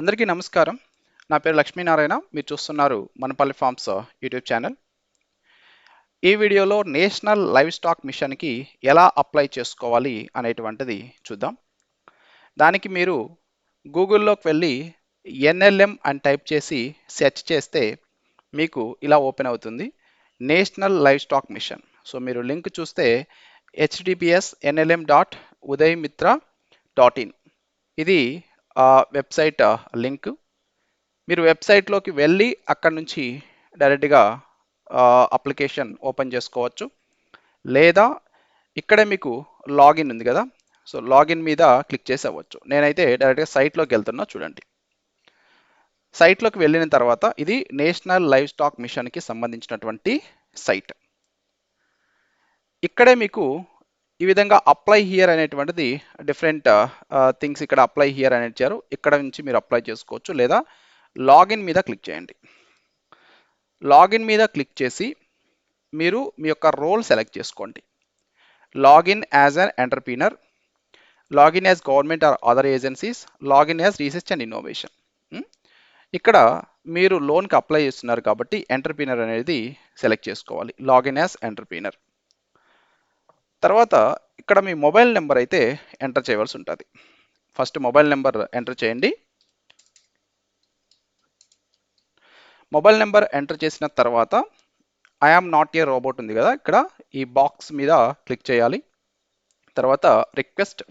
అందరికీ నమస్కారం. నా పేరు లక్ష్మీనారాయణ. మీరు చూస్తున్నారు మనపల్లి ఫార్మ్స్ యూట్యూబ్ ఛానల్. ఈ వీడియోలో నేషనల్ లైవ్ స్టాక్ మిషన్‌కి ఎలా అప్లై చేసుకోవాలి అనేటువంటిది చూద్దాం. దానికి మీరు గూగుల్‌లోకి వెళ్ళి ఎన్ఎల్ఎం అని టైప్ చేసి సెర్చ్ చేస్తే మీకు ఇలా ఓపెన్ అవుతుంది. National livestock mission. So మీరు లింక్ చూస్తే https://nlm.udayamitra.in ఇది వెబ్సైట్ లింక్. మీరు వెబ్సైట్లోకి వెళ్ళి అక్కడ నుంచి డైరెక్ట్గా అప్లికేషన్ ఓపెన్ చేసుకోవచ్చు, లేదా ఇక్కడే మీకు లాగిన్ ఉంది కదా, సో లాగిన్ మీద క్లిక్ చేసి అవ్వచ్చు. నేనైతే డైరెక్ట్గా సైట్లోకి వెళ్తున్నా. చూడండి, సైట్లోకి వెళ్ళిన తర్వాత ఇది నేషనల్ లైవ్ స్టాక్ మిషన్కి సంబంధించినటువంటి సైట్. ఇక్కడే మీకు ఈ విధంగా అప్లై హియర్ అనేటువంటిది డిఫరెంట్ థింగ్స్ ఇక్కడ అప్లై హియర్ అని ఇచ్చారు. ఇక్కడ నుంచి మీరు అప్లై చేసుకోవచ్చు, లేదా లాగిన్ మీద క్లిక్ చేయండి. లాగిన్ మీద క్లిక్ చేసి మీరు మీ యొక్క రోల్ సెలెక్ట్ చేసుకోండి. Login as an entrepreneur, login as government are other agencies, login as research and innovation. ఇక్కడ మీరు లోన్కి అప్లై చేస్తున్నారు కాబట్టి ఎంటర్ప్రీనర్ అనేది సెలెక్ట్ చేసుకోవాలి, లాగిన్ యాజ్ ఎంటర్ప్రీనర్. తర్వాత ఇక్కడ మీ మొబైల్ నెంబర్ అయితే ఎంటర్ చేయవలసి ఉంటుంది. ఫస్ట్ మొబైల్ నెంబర్ ఎంటర్ చేయండి. మొబైల్ నెంబర్ ఎంటర్ చేసిన తర్వాత I am not a robot ఉంది కదా, ఇక్కడ ఈ బాక్స్ మీద క్లిక్ చేయాలి. తర్వాత రిక్వెస్ట్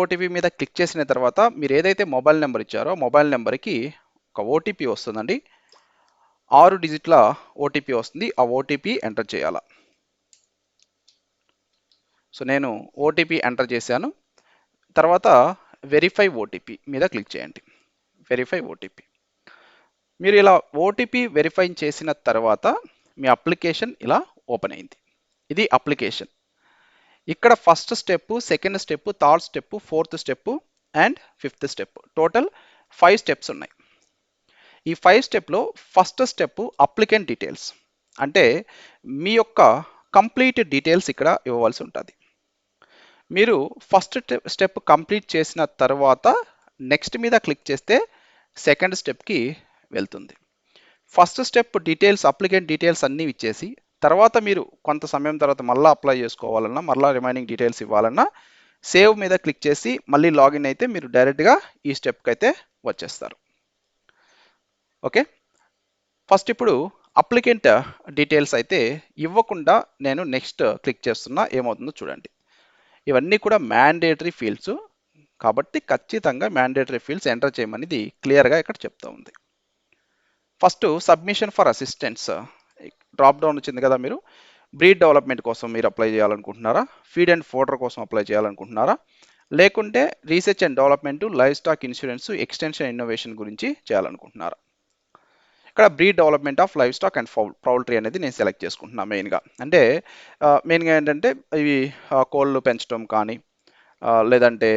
ఓటీపీ మీద క్లిక్ చేసిన తర్వాత మీరు ఏదైతే మొబైల్ నెంబర్ ఇచ్చారో మొబైల్ నెంబర్కి ఒక ఓటీపీ వస్తుందండి. 6 డిజిట్ల ఓటీపీ వస్తుంది. ఆ ఓటీపీ ఎంటర్ చేయాల. సో నేను ఓటీపీ ఎంటర్ చేశాను. తర్వాత వెరిఫై ఓటీపీ మీద క్లిక్ చేయండి. Verify OTP. మీరు ఇలా ఓటీపీ వెరిఫై చేసిన తర్వాత మీ అప్లికేషన్ ఇలా ఓపెన్ అయింది. ఇది అప్లికేషన్. ఇక్కడ first step, second step, third step, fourth step and fifth step, total 5 steps ఉన్నాయి. ఈ 5 స్టెప్లో ఫస్ట్ స్టెప్ అప్లికెంట్ డీటెయిల్స్, అంటే మీ యొక్క కంప్లీట్ డీటెయిల్స్ ఇక్కడ ఇవ్వవలసి ఉంటుంది. మీరు ఫస్ట్ స్టెప్ కంప్లీట్ చేసిన తర్వాత నెక్స్ట్ మీద క్లిక్ చేస్తే సెకండ్ స్టెప్కి వెళ్తుంది. First step details, applicant details అన్నీ ఇచ్చేసి తర్వాత మీరు కొంత సమయం తర్వాత మళ్ళీ అప్లై చేసుకోవాలన్నా, మళ్ళీ రిమైనింగ్ డీటెయిల్స్ ఇవ్వాలన్నా సేవ్ మీద క్లిక్ చేసి మళ్ళీ లాగిన్ అయితే మీరు డైరెక్ట్గా ఈ స్టెప్కి అయితే వచ్చేస్తారు. ఓకే, ఫస్ట్ ఇప్పుడు అప్లికెంట్ డీటెయిల్స్ అయితే ఇవ్వకుండా నేను నెక్స్ట్ క్లిక్ చేస్తున్నా. ఏమవుతుందో చూడండి. ఇవన్నీ కూడా మ్యాండేటరీ ఫీల్డ్స్ కాబట్టి ఖచ్చితంగా మ్యాండేటరీ ఫీల్డ్స్ ఎంటర్ చేయమనేది క్లియర్గా ఇక్కడ చెప్తా ఉంది. First submission for assistance drop down వచ్చింది కదా, మీరు బ్రీడ్ డెవలప్మెంట్ కోసం మీరు అప్లై చేయాలనుకుంటున్నారా, ఫీడ్ అండ్ ఫోడర్ కోసం అప్లై చేయాలనుకుంటున్నారా, లేకుంటే research and development, live stock insurance, extension innovation గురించి చేయాలనుకుంటున్నారా. ఇక్కడ breed development of live stock and poultry అనేది నేను సెలెక్ట్ చేసుకుంటున్నాను. మెయిన్గా అంటే మెయిన్గా ఏంటంటే ఇవి కోళ్ళు పెంచడం కానీ, లేదంటే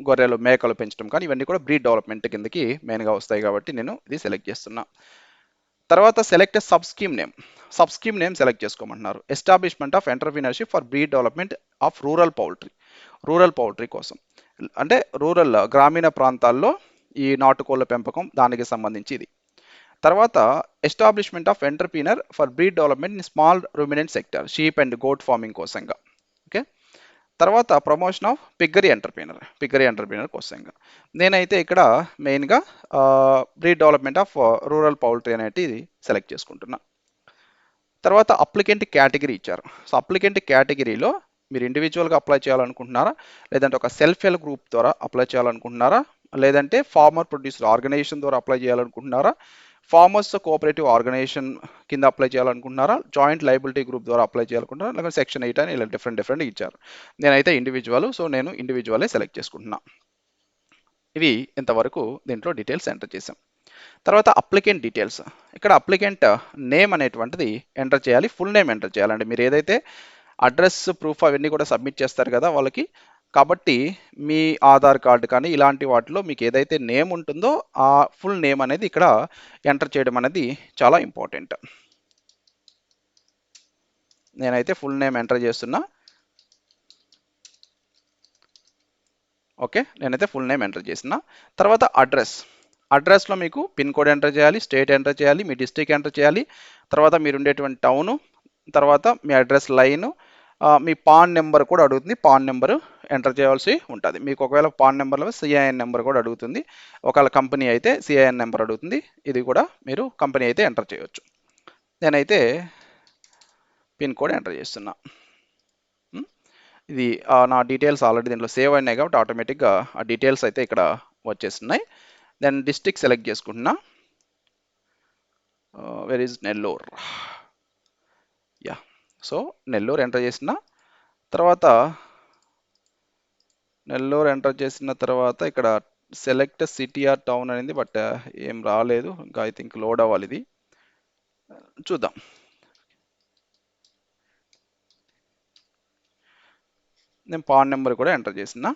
గొర్రెలు మేకలు పెంచడం కానీ, ఇవన్నీ కూడా బ్రీడ్ డెవలప్మెంట్ కిందకి మెయిన్గా వస్తాయి కాబట్టి నేను ఇది సెలెక్ట్ చేస్తున్నా. తర్వాత select sub scheme name select చేసుకోమంటున్నారు. Establishment of entrepreneurship for breed development of rural poultry కోసం, అంటే రూరల్ గ్రామీణ ప్రాంతాల్లో ఈ నాటుకోళ్ళ పెంపకం దానికి సంబంధించి ఇది. తర్వాత establishment of entrepreneur for breed development in small ruminant sector, sheep and goat farming కోసంగా. ఓకే, తర్వాత ప్రమోషన్ ఆఫ్ పిగ్గరీ ఎంటర్ప్రీనర్ కోసంగా. నేనైతే ఇక్కడ మెయిన్గా breed development of rural poultry అనేది సెలెక్ట్ చేసుకుంటున్నా. తర్వాత అప్లికెంట్ కేటగిరీ ఇచ్చారు. సో అప్లికెంట్ కేటగిరీలో మీరు ఇండివిజువల్గా అప్లై చేయాలనుకుంటున్నారా, లేదంటే ఒక సెల్ఫ్ హెల్ప్ గ్రూప్ ద్వారా అప్లై చేయాలనుకుంటున్నారా, లేదంటే ఫార్మర్ ప్రొడ్యూసర్ ఆర్గనైజేషన్ ద్వారా అప్లై చేయాలనుకుంటున్నారా, ఫార్మర్స్ కోఆపరేటివ్ ఆర్గనైజేషన్ కింద అప్లై చేయాలనుకుంటున్నారా, జాయింట్ లైబిలిటీ గ్రూప్ ద్వారా అప్లై చేయాలనుకుంటున్నారా, లేకపోతే సెక్షన్ 8 అని ఇలా డిఫరెంట్ ఇచ్చారు. నేనైతే ఇండివిజువల్, సో నేను ఇండివిజువలే సెలెక్ట్ చేసుకుంటున్నా. ఇవి ఇంతవరకు దీంట్లో డీటెయిల్స్ ఎంటర్ చేసాం. తర్వాత అప్లికెంట్ డీటెయిల్స్, ఇక్కడ అప్లికెంట్ నేమ్ అనేటువంటిది ఎంటర్ చేయాలి. ఫుల్ నేమ్ ఎంటర్ చేయాలండి. మీరు ఏదైతే అడ్రస్ ప్రూఫ్ అవన్నీ కూడా సబ్మిట్ చేస్తారు కదా వాళ్ళకి, కాబట్టి మీ ఆధార్ కార్డు కానీ ఇలాంటి వాటిలో మీకు ఏదైతే నేమ్ ఉంటుందో ఆ ఫుల్ నేమ్ అనేది ఇక్కడ ఎంటర్ చేయడం అనేది చాలా ఇంపార్టెంట్. నేనైతే ఫుల్ నేమ్ ఎంటర్ చేస్తున్నా. ఓకే, నేనైతే ఫుల్ నేమ్ ఎంటర్ చేసిన. తర్వాత అడ్రస్లో మీకు పిన్ కోడ్ ఎంటర్ చేయాలి, స్టేట్ ఎంటర్ చేయాలి, మీ డిస్ట్రిక్ట్ ఎంటర్ చేయాలి, తర్వాత మీరు ఉండేటువంటి టౌను, తర్వాత మీ అడ్రస్ లైను, మీ పాన్ నెంబర్ కూడా అడుగుతుంది, పాన్ నెంబరు ఎంటర్ చేయాల్సి ఉంటుంది. మీకు ఒకవేళ పాన్ నెంబర్లో సిఐఎన్ నెంబర్ కూడా అడుగుతుంది. ఒకవేళ కంపెనీ అయితే సిఐఎన్ నెంబర్ అడుగుతుంది, ఇది కూడా మీరు కంపెనీ అయితే ఎంటర్ చేయవచ్చు. నేనైతే పిన్ కోడ్ ఎంటర్ చేస్తున్నా. ఇది నా డీటెయిల్స్ ఆల్రెడీ దీంట్లో సేవ్ అయినాయి కాబట్టి ఆటోమేటిక్గా ఆ డీటెయిల్స్ అయితే ఇక్కడ వచ్చేస్తున్నాయి. దెన్ డిస్ట్రిక్ట్ సెలెక్ట్ చేసుకుంటున్నా. Where is Nellore. Yeah, so Nellore enter చేసిన తర్వాత ఇక్కడ సెలెక్ట్ సిటీ ఆర్ టౌన్ అనేది, బట్ ఏం రాలేదు ఇంకా. ఐ థింక్ లోడ్ అవ్వాలి ఇది, చూద్దాం. నేను పాన్ నెంబర్ కూడా ఎంటర్ చేసిన.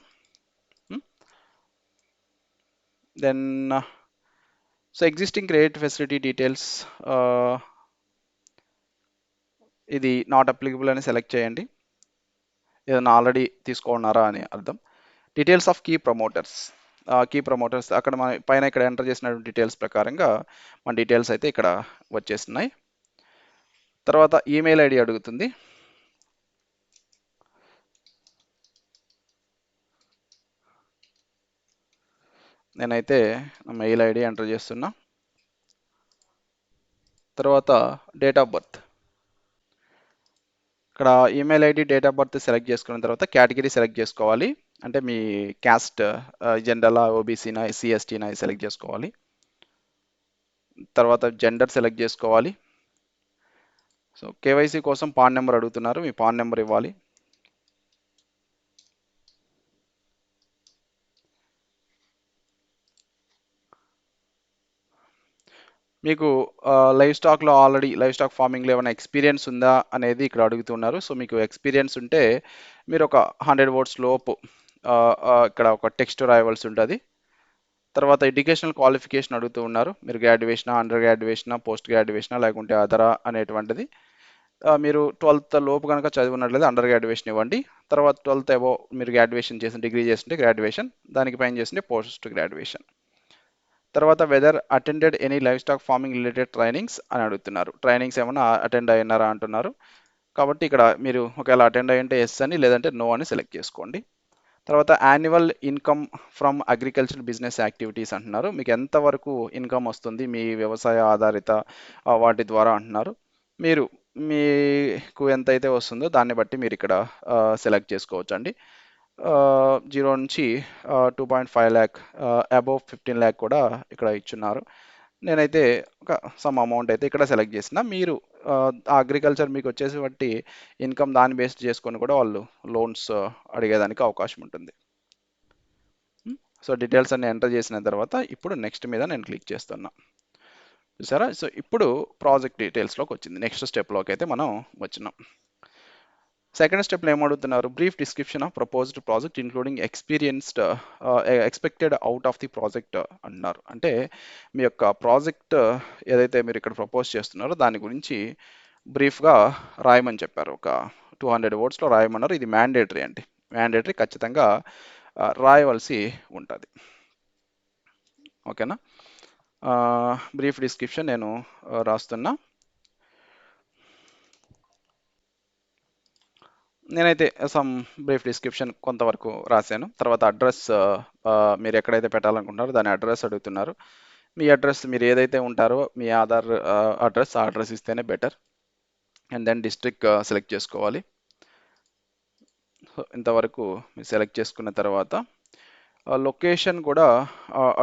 Then so existing credit facility details, ఇది నాట్ అప్లికబుల్ అని సెలెక్ట్ చేయండి, ఏదైనా ఆల్రెడీ తీసుకున్నారా అని అర్థం. డీటెయిల్స్ ఆఫ్ కీ ప్రమోటర్స్ అక్కడ మన పైన ఇక్కడ ఎంటర్ చేసిన డీటెయిల్స్ ప్రకారంగా మన డీటెయిల్స్ అయితే ఇక్కడ వచ్చేస్తున్నాయి. తర్వాత ఈమెయిల్ ఐడి అడుగుతుంది. నేనైతే మెయిల్ ఐడి ఎంటర్ చేస్తున్నా. తర్వాత డేట్ ఆఫ్ బర్త్, ఇక్కడ email ID date of birth select చేసుకున్న తర్వాత కేటగిరీ సెలెక్ట్ చేసుకోవాలి. అంటే మీ క్యాస్ట్ జనరల్, ఓబీసీనా, ఎస్సీ, ఎస్టీనా సెలెక్ట్ చేసుకోవాలి. తర్వాత జెండర్ సెలెక్ట్ చేసుకోవాలి. సో కేవైసీ కోసం పాన్ నెంబర్ అడుగుతున్నారు, మీ పాన్ నెంబర్ ఇవ్వాలి. మీకు లైవ్ స్టాక్లో ఆల్రెడీ లైవ్ స్టాక్ ఫార్మింగ్లో ఏమైనా ఎక్స్పీరియన్స్ ఉందా అనేది ఇక్కడ అడుగుతున్నారు. సో మీకు ఎక్స్పీరియన్స్ ఉంటే మీరు ఒక 100 words లోపు ఇక్కడ ఒక టెక్స్ట్ రాయవలసి ఉంటుంది. తర్వాత ఎడ్యుకేషనల్ క్వాలిఫికేషన్ అడుగుతూ ఉన్నారు. మీరు గ్రాడ్యుయేషనా, అండర్ గ్రాడ్యుయేషనా, పోస్ట్ గ్రాడ్యుయేషనా, లేకుంటే అదరా అనేటువంటిది. మీరు 12th లోపు కనుక చదివి ఉన్నట్లయితే అండర్ గ్రాడ్యుయేషన్ ఇవ్వండి. తర్వాత 12th అబోవ్ మీరు గ్రాడ్యుయేషన్ చేసిన, డిగ్రీ చేస్తుంటే గ్రాడ్యుయేషన్, దానికి పైన చేస్తుంటే పోస్ట్ గ్రాడ్యుయేషన్. తర్వాత whether attended any livestock farming related trainings అని అడుగుతున్నారు. ట్రైనింగ్స్ ఏమైనా అటెండ్ అయినారా అంటున్నారు. కాబట్టి ఇక్కడ మీరు ఒకవేళ అటెండ్ అయ్యింటే ఎస్ అని, లేదంటే నో అని సెలెక్ట్ చేసుకోండి. తర్వాత annual income from agriculture business activities అంటున్నారు. మీకు ఎంతవరకు ఇన్కమ్ వస్తుంది మీ వ్యవసాయ ఆధారిత వాటి ద్వారా అంటున్నారు. మీరు మీకు ఎంత అయితే వస్తుందో దాన్ని బట్టి మీరు ఇక్కడ సెలెక్ట్ చేసుకోవచ్చు అండి. 0 నుంచి 2.5 lakh, అబోవ్ 15 lakh కూడా ఇక్కడ ఇచ్చున్నారు. నేనైతే ఒక సమ్ అమౌంట్ అయితే ఇక్కడ సెలెక్ట్ చేసిన. మీరు అగ్రికల్చర్ మీకు వచ్చేసి బట్టి ఇన్కమ్ దాన్ని బేస్ చేసుకొని కూడా వాళ్ళు లోన్స్ అడిగేదానికి అవకాశం ఉంటుంది. సో డీటెయిల్స్ అన్ని ఎంటర్ చేసిన తర్వాత ఇప్పుడు నెక్స్ట్ మీద నేను క్లిక్ చేస్తున్నా, చూసారా. సో ఇప్పుడు ప్రాజెక్ట్ డీటెయిల్స్లోకి వచ్చింది. నెక్స్ట్ స్టెప్లోకి అయితే మనం వచ్చినాం. సెకండ్ స్టెప్లో ఏమడుగుతున్నారు, brief description of proposed project including expected out of the project అన్నారు. అంటే మీ యొక్క ప్రాజెక్ట్ ఏదైతే మీరు ఇక్కడ ప్రపోజ్ చేస్తున్నారో దాని గురించి బ్రీఫ్గా రాయమని చెప్పారు. ఒక 200 wordsలో రాయమన్నారు. ఇది మ్యాండేటరీ అండి, మ్యాండేటరీ, ఖచ్చితంగా రాయవలసి ఉంటుంది. ఓకేనా. బ్రీఫ్ డిస్క్రిప్షన్ నేను రాస్తున్నా. నేనైతే సమ్ బ్రీఫ్ డిస్క్రిప్షన్ కొంతవరకు రాశాను. తర్వాత అడ్రస్, మీరు ఎక్కడైతే పెట్టాలనుకుంటున్నారో దాని అడ్రస్ అడుగుతున్నారు. మీ అడ్రస్ మీరు ఏదైతే ఉంటారో మీ ఆధార్ అడ్రస్, ఆ అడ్రస్ ఇస్తేనే better. And then district select చేసుకోవాలి. సో ఇంతవరకు మీరు సెలెక్ట్ చేసుకున్న తర్వాత లొకేషన్ కూడా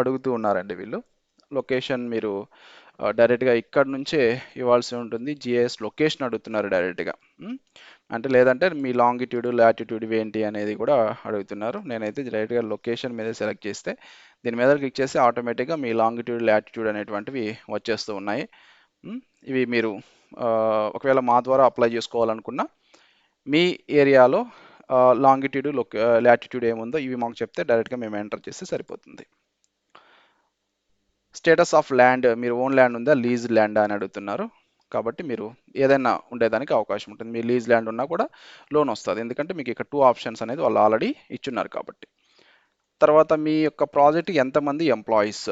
అడుగుతూ ఉన్నారండి వీళ్ళు. లొకేషన్ మీరు డైరెక్ట్గా ఇక్కడ నుంచే ఇవ్వాల్సి ఉంటుంది. జిఐఎస్ లొకేషన్ అడుగుతున్నారు డైరెక్ట్గా. అంటే లేదంటే మీ లాంగిట్యూడ్, లాటిట్యూడ్ ఏంటి అనేది కూడా అడుగుతున్నారు. నేనైతే డైరెక్ట్గా లొకేషన్ మీద సెలెక్ట్ చేస్తే దీని మీద క్లిక్ చేస్తే ఆటోమేటిక్గా మీ లాంగిట్యూడ్, లాటిట్యూడ్ అనేటువంటివి వచ్చేస్తూ ఉన్నాయి. ఇవి మీరు ఒకవేళ మా ద్వారా అప్లై చేసుకోవాలనుకున్నా మీ ఏరియాలో లాంగిట్యూడ్, లాటిట్యూడ్ ఏముందో ఇవి మాకు చెప్తే డైరెక్ట్గా మేము ఎంటర్ చేస్తే సరిపోతుంది. స్టేటస్ ఆఫ్ ల్యాండ్, మీరు ఓన్ ల్యాండ్ ఉందా, లీజ్ ల్యాండ్ అని అడుగుతున్నారు. కాబట్టి మీరు ఏదైనా ఉండేదానికి అవకాశం ఉంటుంది. మీ లీజ్ ల్యాండ్ ఉన్నా కూడా లోన్ వస్తుంది, ఎందుకంటే మీకు ఇక్కడ 2 ఆప్షన్స్ అనేది వాళ్ళు ఆల్రెడీ ఇచ్చున్నారు కాబట్టి. తర్వాత మీ యొక్క ప్రాజెక్ట్ ఎంతమంది ఎంప్లాయీస్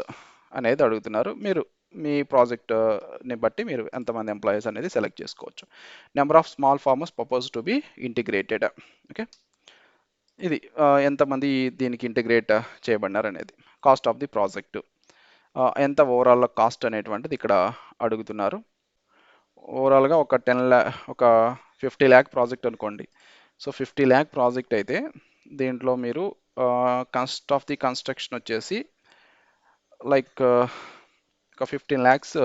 అనేది అడుగుతున్నారు. మీరు మీ ప్రాజెక్ట్ని బట్టి మీరు ఎంతమంది ఎంప్లాయీస్ అనేది సెలెక్ట్ చేసుకోవచ్చు. Number of small farmers propose to be integrated. Okay, ఇది ఎంతమంది దీనికి ఇంటిగ్రేట్ చేయబడినారు అనేది. కాస్ట్ ఆఫ్ ది ప్రాజెక్ట్, ఎంత ఓవరాల్ కాస్ట్ అనేటువంటిది ఇక్కడ అడుగుతున్నారు. ఓవరాల్గా ఒక 50 ల్యాక్ ప్రాజెక్ట్ అనుకోండి. సో 50 ల్యాక్ ప్రాజెక్ట్ అయితే దీంట్లో మీరు కాస్ట్ ఆఫ్ ది కన్స్ట్రక్షన్ వచ్చేసి లైక్ ఒక 15 ల్యాక్స్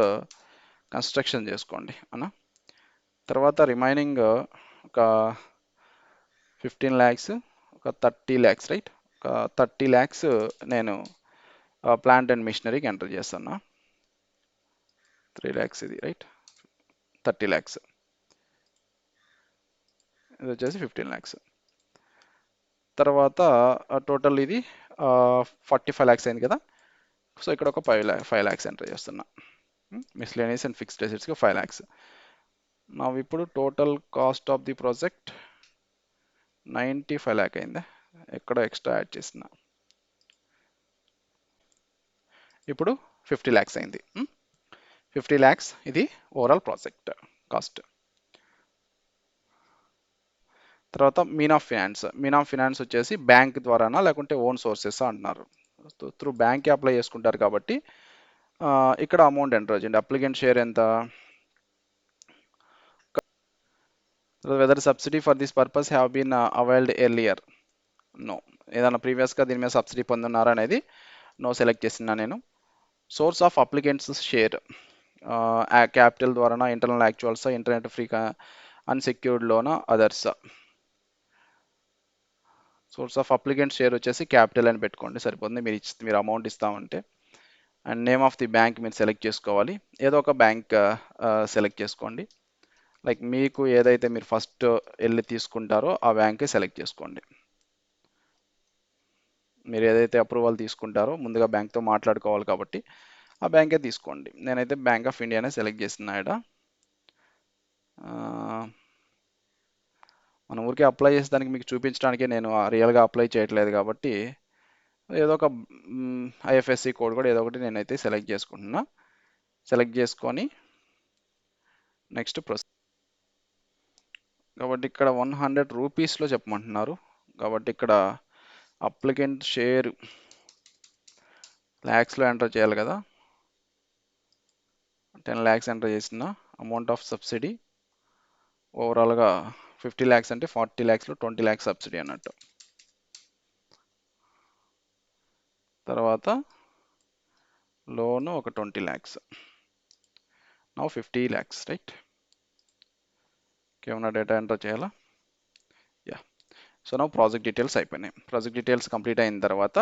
కన్స్ట్రక్షన్ చేసుకోండి అన్న. తర్వాత రిమైనింగ్ ఒక 15 ల్యాక్స్, ఒక 30 ల్యాక్స్, రైట్, ఒక 30 ల్యాక్స్ నేను ప్లాంట్ అండ్ మిషనరీకి ఎంటర్ చేస్తున్నా. 3 ల్యాక్స్ ఇది, రైట్, 30 ల్యాక్స్, ఇది వచ్చేసి 15 ల్యాక్స్. తర్వాత టోటల్ ఇది 45 ల్యాక్స్ అయింది కదా. సో ఇక్కడ ఒక 5 ల్యాక్స్ ఎంటర్ చేస్తున్నా. మిస్లేనియస్ అండ్ ఫిక్స్డ్ అసెట్స్కి 5 ల్యాక్స్. నా ఇప్పుడు total cost of the project 95 lakh అయింది. ఎక్కడ ఎక్స్ట్రా యాడ్ చేసిన, ఇప్పుడు 50 ల్యాక్స్ అయింది. 50 ల్యాక్స్ ఇది ఓవరాల్ ప్రాజెక్ట్ కాస్ట్. తర్వాత మీన్ ఆఫ్ ఫినాన్స్ వచ్చేసి బ్యాంక్ ద్వారానా లేకుంటే ఓన్ సోర్సెస్ అంటున్నారు. త్రూ బ్యాంక్ అప్లై చేసుకుంటారు కాబట్టి ఇక్కడ అమౌంట్ ఎంటర్ చేయండి. అప్లికెంట్ షేర్ ఎంత, whether subsidy for this purpose have been availed earlier, no. ఏదైనా ప్రీవియస్గా దీని మీద సబ్సిడీ పొందున్నారా అనేది నో సెలెక్ట్ చేస్తున్నా నేను. Source of applicants share, capital ద్వారానా, internal actuals, internet free, unsecured లోనా, others. Source of applicant share వచ్చేసి క్యాపిటల్ అని పెట్టుకోండి సరిపోతుంది. మీరు అమౌంట్ ఇస్తామంటే. And name of the bank మీరు సెలెక్ట్ చేసుకోవాలి. ఏదో ఒక బ్యాంక్ సెలెక్ట్ చేసుకోండి. లైక్ మీకు ఏదైతే మీరు ఫస్ట్ వెళ్ళి తీసుకుంటారో ఆ బ్యాంకే సెలెక్ట్ చేసుకోండి. మీరు ఏదైతే అప్రూవల్ తీసుకుంటారో ముందుగా బ్యాంక్తో మాట్లాడుకోవాలి కాబట్టి ఆ బ్యాంకే తీసుకోండి. నేనైతే బ్యాంక్ ఆఫ్ ఇండియానే సెలెక్ట్ చేస్తున్నా ఇక్కడ. మన ఊరికే అప్లై చేసేదానికి మీకు చూపించడానికే నేను రియల్గా అప్లై చేయట్లేదు కాబట్టి ఏదో ఒక ఐఎఫ్ఎస్సి కోడ్ కూడా ఏదో ఒకటి నేనైతే సెలెక్ట్ చేసుకుంటున్నా. సెలెక్ట్ చేసుకొని నెక్స్ట్ ప్రొసీడ్. కాబట్టి ఇక్కడ 100 రూపీస్లో చెప్పమంటున్నారు కాబట్టి ఇక్కడ అప్లికెంట్ షేర్ ల్యాక్స్లో ఎంటర్ చేయాలి కదా. 10 ల్యాక్స్ ఎంటర్ చేసిన. అమౌంట్ ఆఫ్ సబ్సిడీ ఓవరాల్గా 50 ల్యాక్స్ అంటే 40 ల్యాక్స్లో 20 ల్యాక్స్ సబ్సిడీ అన్నట్టు. తర్వాత లోను ఒక 20 ల్యాక్స్, నౌ 50 ల్యాక్స్, రైట్. ఏమైనా డేటా ఎంటర్ చేయాలా? యా. సో నా ప్రాజెక్ట్ డీటెయిల్స్ అయిపోయినాయి. ప్రాజెక్ట్ డీటెయిల్స్ కంప్లీట్ అయిన తర్వాత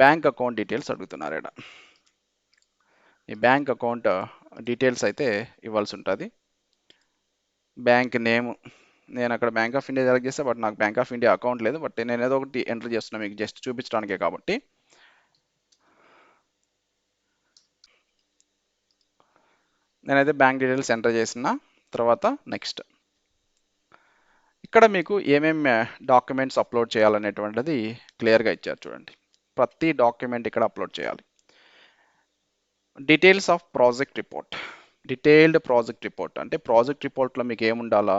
బ్యాంక్ అకౌంట్ డీటెయిల్స్ అడుగుతున్నారు ఇక్కడ. ఈ బ్యాంక్ అకౌంట్ డీటెయిల్స్ అయితే ఇవ్వాల్సి ఉంటుంది. బ్యాంక్ నేమ్, నేను అక్కడ బ్యాంక్ ఆఫ్ ఇండియా సెలెక్ట్ చేస్తే బట్ నాకు బ్యాంక్ ఆఫ్ ఇండియా అకౌంట్ లేదు. బట్ నేను ఏదో ఒకటి ఎంటర్ చేస్తున్నా మీకు జస్ట్ చూపించడానికే కాబట్టి. నేనైతే బ్యాంక్ డీటెయిల్స్ ఎంటర్ చేసిన తర్వాత నెక్స్ట్. ఇక్కడ మీకు ఏమేమి డాక్యుమెంట్స్ అప్లోడ్ చేయాలనేటువంటిది క్లియర్గా ఇచ్చారు చూడండి. ప్రతి డాక్యుమెంట్ ఇక్కడ అప్లోడ్ చేయాలి. Details of project report, detailed project report అంటే ప్రాజెక్ట్ రిపోర్ట్లో మీకు ఏముండాలా,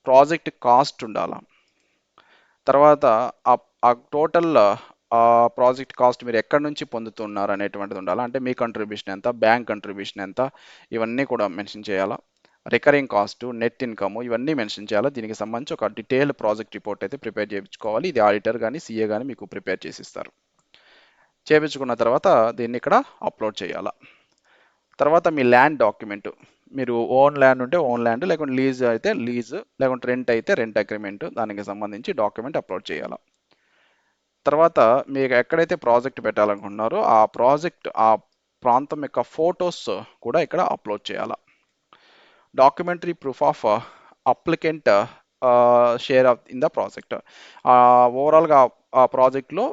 ప్రాజెక్ట్ కాస్ట్ ఉండాలా, తర్వాత ఆ టోటల్ ప్రాజెక్ట్ కాస్ట్ మీరు ఎక్కడి నుంచి పొందుతున్నారు అనేటువంటిది ఉండాలి. అంటే మీ కంట్రిబ్యూషన్ ఎంత, బ్యాంక్ కంట్రిబ్యూషన్ ఎంత, ఇవన్నీ కూడా మెన్షన్ చేయాలా. రికరింగ్ కాస్ట్, నెట్ ఇన్కమ్ ఇవన్నీ మెన్షన్ చేయాలా. దీనికి సంబంధించి ఒక డీటెయిల్డ్ ప్రాజెక్ట్ రిపోర్ట్ అయితే ప్రిపేర్ చేయించుకోవాలి. ఇది ఆడిటర్ కానీ సిఏ కానీ మీకు ప్రిపేర్ చేసిస్తారు. చేయించుకున్న తర్వాత దీన్ని ఇక్కడ అప్లోడ్ చేయాలా. తర్వాత మీ ల్యాండ్ డాక్యుమెంట్, మీరు ఓన్ ల్యాండ్ ఉంటే ఓన్ ల్యాండ్, లేకుంటే లీజ్ అయితే లీజ్, లేకుంటే రెంట్ అయితే రెంట్ అగ్రిమెంట్, దానికి సంబంధించి డాక్యుమెంట్ అప్లోడ్ చేయాలి. తర్వాత మీకు ఎక్కడైతే ప్రాజెక్ట్ పెట్టాలనుకుంటున్నారో ఆ ప్రాంతం యొక్క ఫొటోస్ కూడా ఇక్కడ అప్లోడ్ చేయాలి. Documentary proof of applicant share of in the project, ఓవరాల్గా ఆ ప్రాజెక్ట్లో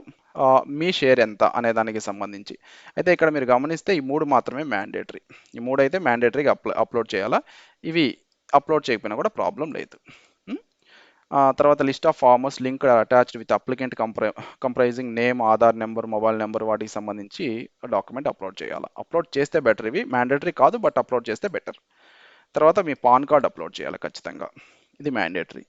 మీ షేర్ ఎంత అనే దానికి సంబంధించి. అయితే ఇక్కడ మీరు గమనిస్తే ఈ 3 మాత్రమే మ్యాండేటరీ. ఈ 3 అయితే మ్యాండేటరీగా అప్లోడ్ చేయాలా. ఇవి అప్లోడ్ చేయకపోయినా కూడా ప్రాబ్లం లేదు. తర్వాత list of farmers link attached with applicant comprising name, Aadhaar number, mobile number వాటికి సంబంధించి డాక్యుమెంట్ అప్లోడ్ చేయాలి. అప్లోడ్ చేస్తే బెటర్. ఇవి మ్యాండేటరీ కాదు, బట్ అప్లోడ్ చేస్తే బెటర్. తర్వాత మీ పాన్ కార్డ్ అప్లోడ్ చేయాలి ఖచ్చితంగా, ఇది మ్యాండేటరీ.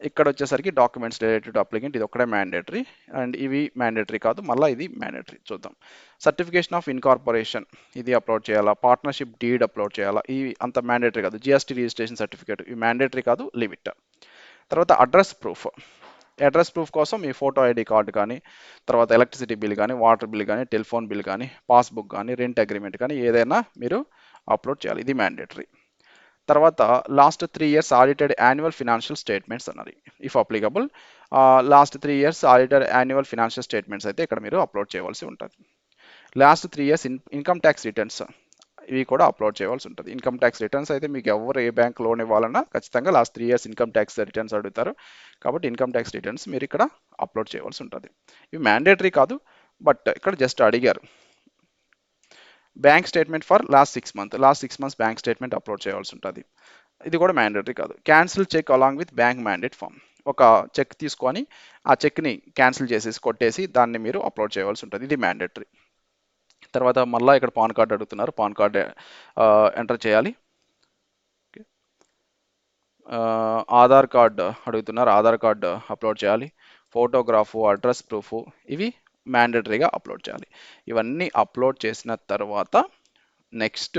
ఇక్కడ వచ్చేసరికి డాక్యుమెంట్స్ రిలేటెడ్ అప్లికెంట్ ఇది ఒకటే మ్యాండేటరీ, అండ్ ఇవి మ్యాండేటరీ కాదు, మళ్ళీ ఇది మ్యాండేటరీ. చూద్దాం. సర్టిఫికేషన్ ఆఫ్ ఇన్కార్పొరేషన్ ఇది అప్లోడ్ చేయాలా, పార్ట్నర్షిప్ డీడ్ అప్లోడ్ చేయాలా, ఇవి అంత మ్యాండేటరీ కాదు. జిఎస్టీ రిజిస్ట్రేషన్ సర్టిఫికేట్ ఇవి మ్యాండేటరీ కాదు, లీవ్ ఇట్. తర్వాత అడ్రస్ ప్రూఫ్. అడ్రస్ ప్రూఫ్ కోసం మీ ఫోటో ఐడి కార్డు కానీ, తర్వాత ఎలక్ట్రిసిటీ బిల్ కానీ, వాటర్ బిల్ కానీ, టెలిఫోన్ బిల్ కానీ, పాస్బుక్ కానీ, రెంట్ అగ్రిమెంట్ కానీ ఏదైనా మీరు అప్లోడ్ చేయాలి, ఇది మ్యాండేటరీ. తర్వాత last 3 years audited annual financial statements అన్నది, if applicable. Last 3 years audited annual financial statements అయితే ఇక్కడ మీరు అప్లోడ్ చేయవలసి ఉంటుంది. Last 3 years income tax returns ఇవి కూడా అప్లోడ్ చేయవలసి ఉంటుంది. ఇన్కమ్ ట్యాక్స్ రిటర్న్స్ అయితే మీకు ఎవరు ఏ బ్యాంక్ లోన్ ఇవ్వాలన్నా ఖచ్చితంగా last 3 years income tax returns అడుగుతారు. కాబట్టి ఇన్కమ్ ట్యాక్స్ రిటర్న్స్ మీరు ఇక్కడ అప్లోడ్ చేయవలసి ఉంటుంది. ఇవి మ్యాండేటరీ కాదు, బట్ ఇక్కడ జస్ట్ అడిగారు. Bank statement for last 6 months bank statement upload చేయవలసి ఉంటుంది. ఇది కూడా మ్యాండేటరీ కాదు. Cancel check along with bank mandate form. ఒక చెక్ తీసుకొని ఆ చెక్ని క్యాన్సిల్ చేసేసి కొట్టేసి దాన్ని మీరు అప్లోడ్ చేయవలసి ఉంటుంది, ఇది మ్యాండేటరీ. తర్వాత మళ్ళీ ఇక్కడ పాన్ కార్డ్ అడుగుతున్నారు, పాన్ కార్డ్ ఎంటర్ చేయాలి. ఆధార్ కార్డ్ అడుగుతున్నారు, ఆధార్ కార్డ్ అప్లోడ్ చేయాలి. ఫోటోగ్రాఫు, అడ్రస్ ప్రూఫ్ ఇవి మ్యాండేటరీగా అప్లోడ్ చేయాలి. ఇవన్నీ అప్లోడ్ చేసిన తర్వాత నెక్స్ట్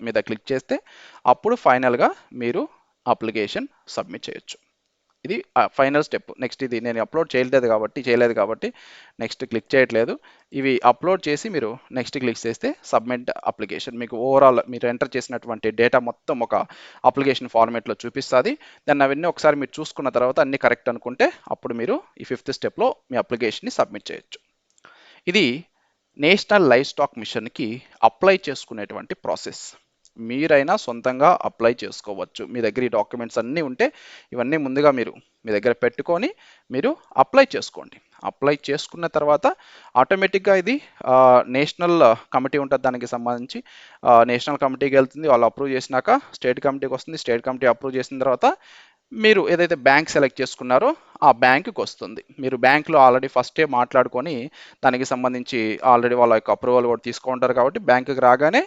మీద క్లిక్ చేస్తే అప్పుడు ఫైనల్గా మీరు అప్లికేషన్ సబ్మిట్ చేయొచ్చు. ఇది ఫైనల్ స్టెప్. నెక్స్ట్ ఇది నేను అప్లోడ్ చేయలేదు కాబట్టి నెక్స్ట్ క్లిక్ చేయట్లేదు. ఇవి అప్లోడ్ చేసి మీరు నెక్స్ట్ క్లిక్ చేస్తే సబ్మిట్ అప్లికేషన్, మీకు ఓవరాల్ మీరు ఎంటర్ చేసినటువంటి డేటా మొత్తం ఒక అప్లికేషన్ ఫార్మేట్లో చూపిస్తుంది. దాన్ని అవన్నీ ఒకసారి మీరు చూసుకున్న తర్వాత అన్ని కరెక్ట్ అనుకుంటే అప్పుడు మీరు ఈ 5th స్టెప్లో మీ అప్లికేషన్ని సబ్మిట్ చేయొచ్చు. ఇది నేషనల్ లైవ్ స్టాక్ మిషన్కి అప్లై చేసుకునేటువంటి ప్రాసెస్. మీరైనా సొంతంగా అప్లై చేసుకోవచ్చు. మీ దగ్గర ఈ డాక్యుమెంట్స్ అన్నీ ఉంటే ఇవన్నీ ముందుగా మీరు మీ దగ్గర పెట్టుకొని మీరు అప్లై చేసుకోండి. అప్లై చేసుకున్న తర్వాత ఆటోమేటిక్గా ఇది నేషనల్ కమిటీ ఉంటుంది, దానికి సంబంధించి నేషనల్ కమిటీకి వెళ్తుంది. వాళ్ళు అప్రూవ్ చేసినాక స్టేట్ కమిటీకి వస్తుంది. స్టేట్ కమిటీ అప్రూవ్ చేసిన తర్వాత మీరు ఏదైతే బ్యాంక్ సెలెక్ట్ చేసుకున్నారో ఆ బ్యాంకుకి వస్తుంది. మీరు బ్యాంకులో ఆల్రెడీ ఫస్టే మాట్లాడుకొని దానికి సంబంధించి ఆల్రెడీ వాళ్ళ యొక్క అప్రూవల్ కూడా తీసుకుంటారు. కాబట్టి బ్యాంకుకి రాగానే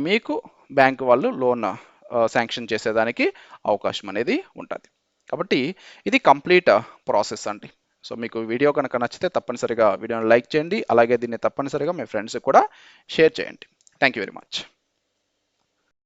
మీకు బ్యాంకు వాళ్ళు లోన్ శాంక్షన్ చేసేదానికి అవకాశం అనేది ఉంటుంది. కాబట్టి ఇది కంప్లీట్ ప్రాసెస్ అండి. సో మీకు వీడియో కనుక నచ్చితే తప్పనిసరిగా వీడియోని లైక్ చేయండి, అలాగే దీన్ని తప్పనిసరిగా మీ ఫ్రెండ్స్కి కూడా షేర్ చేయండి. Thank you very much.